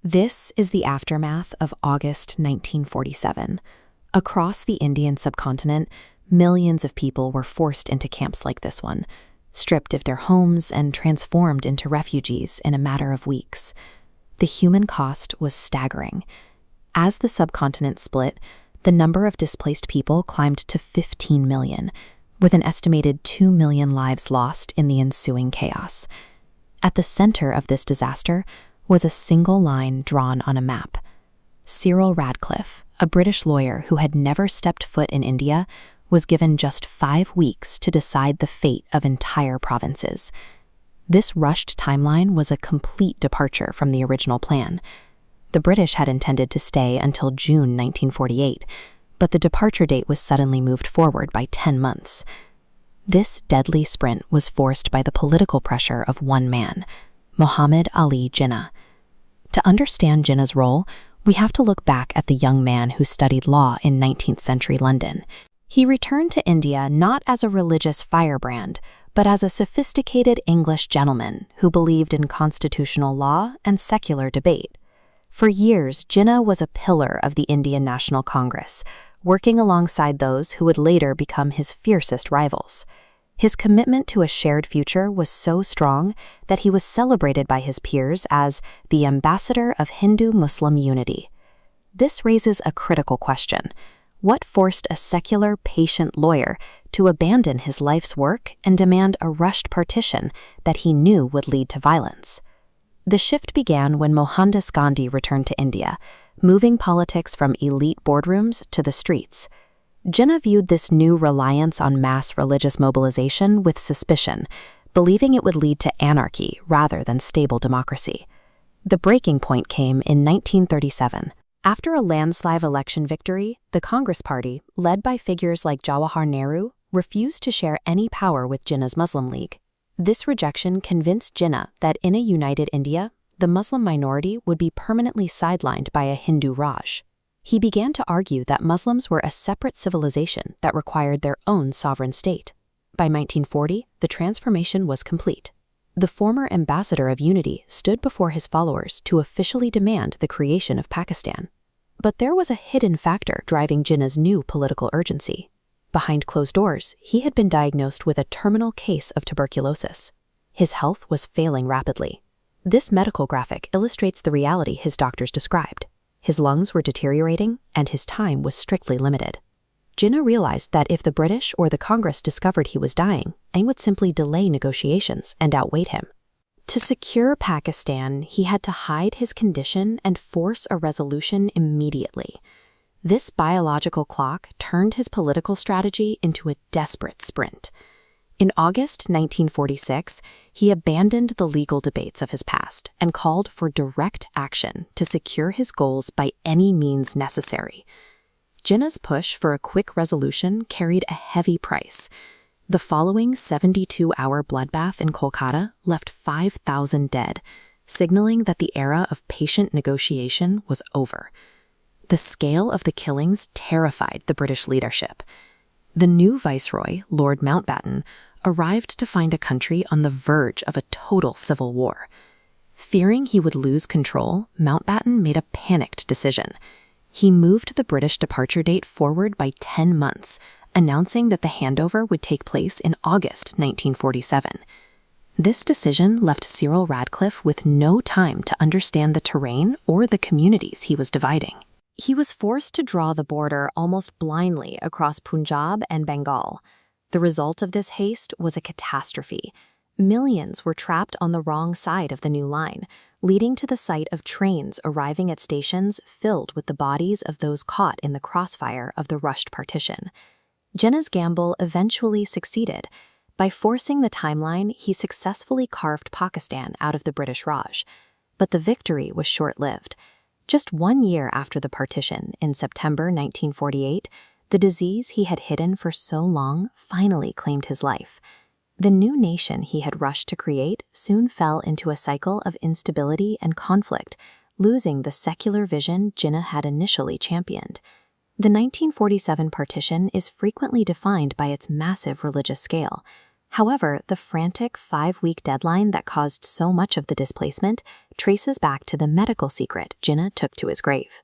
This is the aftermath of August 1947. Across the Indian subcontinent, millions of people were forced into camps like this one, stripped of their homes and transformed into refugees in a matter of weeks. The human cost was staggering. As the subcontinent split, the number of displaced people climbed to 15 million, with an estimated 2 million lives lost in the ensuing chaos. At the center of this disaster was a single line drawn on a map. Cyril Radcliffe, a British lawyer who had never stepped foot in India, was given just 5 weeks to decide the fate of entire provinces. This rushed timeline was a complete departure from the original plan. The British had intended to stay until June 1948, but the departure date was suddenly moved forward by 10 months. This deadly sprint was forced by the political pressure of one man, Muhammad Ali Jinnah. To understand Jinnah's role, we have to look back at the young man who studied law in 19th century London. He returned to India not as a religious firebrand, but as a sophisticated English gentleman who believed in constitutional law and secular debate. For years, Jinnah was a pillar of the Indian National Congress, working alongside those who would later become his fiercest rivals. His commitment to a shared future was so strong that he was celebrated by his peers as the ambassador of Hindu-Muslim unity. This raises a critical question. What forced a secular, patient lawyer to abandon his life's work and demand a rushed partition that he knew would lead to violence? The shift began when Mohandas Gandhi returned to India, moving politics from elite boardrooms to the streets. Jinnah viewed this new reliance on mass religious mobilization with suspicion, believing it would lead to anarchy rather than stable democracy. The breaking point came in 1937. After a landslide election victory, the Congress Party, led by figures like Jawaharlal Nehru, refused to share any power with Jinnah's Muslim League. This rejection convinced Jinnah that in a united India, the Muslim minority would be permanently sidelined by a Hindu Raj. He began to argue that Muslims were a separate civilization that required their own sovereign state. By 1940, the transformation was complete. The former ambassador of unity stood before his followers to officially demand the creation of Pakistan. But there was a hidden factor driving Jinnah's new political urgency. Behind closed doors, he had been diagnosed with a terminal case of tuberculosis. His health was failing rapidly. This medical graphic illustrates the reality his doctors described. His lungs were deteriorating, and his time was strictly limited. Jinnah realized that if the British or the Congress discovered he was dying, they would simply delay negotiations and outwait him. To secure Pakistan, he had to hide his condition and force a resolution immediately. This biological clock turned his political strategy into a desperate sprint. In August 1946, he abandoned the legal debates of his past and called for direct action to secure his goals by any means necessary. Jinnah's push for a quick resolution carried a heavy price. The following 72-hour bloodbath in Kolkata left 5,000 dead, signaling that the era of patient negotiation was over. The scale of the killings terrified the British leadership. The new Viceroy, Lord Mountbatten, arrived to find a country on the verge of a total civil war. Fearing he would lose control, Mountbatten made a panicked decision. He moved the British departure date forward by 10 months, announcing that the handover would take place in August 1947. This decision left Cyril Radcliffe with no time to understand the terrain or the communities he was dividing. He was forced to draw the border almost blindly across Punjab and Bengal. The result of this haste was a catastrophe. Millions were trapped on the wrong side of the new line, leading to the sight of trains arriving at stations filled with the bodies of those caught in the crossfire of the rushed partition. Jinnah's gamble eventually succeeded. By forcing the timeline, he successfully carved Pakistan out of the British Raj. But the victory was short-lived. Just 1 year after the partition, in September 1948, the disease he had hidden for so long finally claimed his life. The new nation he had rushed to create soon fell into a cycle of instability and conflict, losing the secular vision Jinnah had initially championed. The 1947 partition is frequently defined by its massive religious scale. However, the frantic 5-week deadline that caused so much of the displacement traces back to the medical secret Jinnah took to his grave.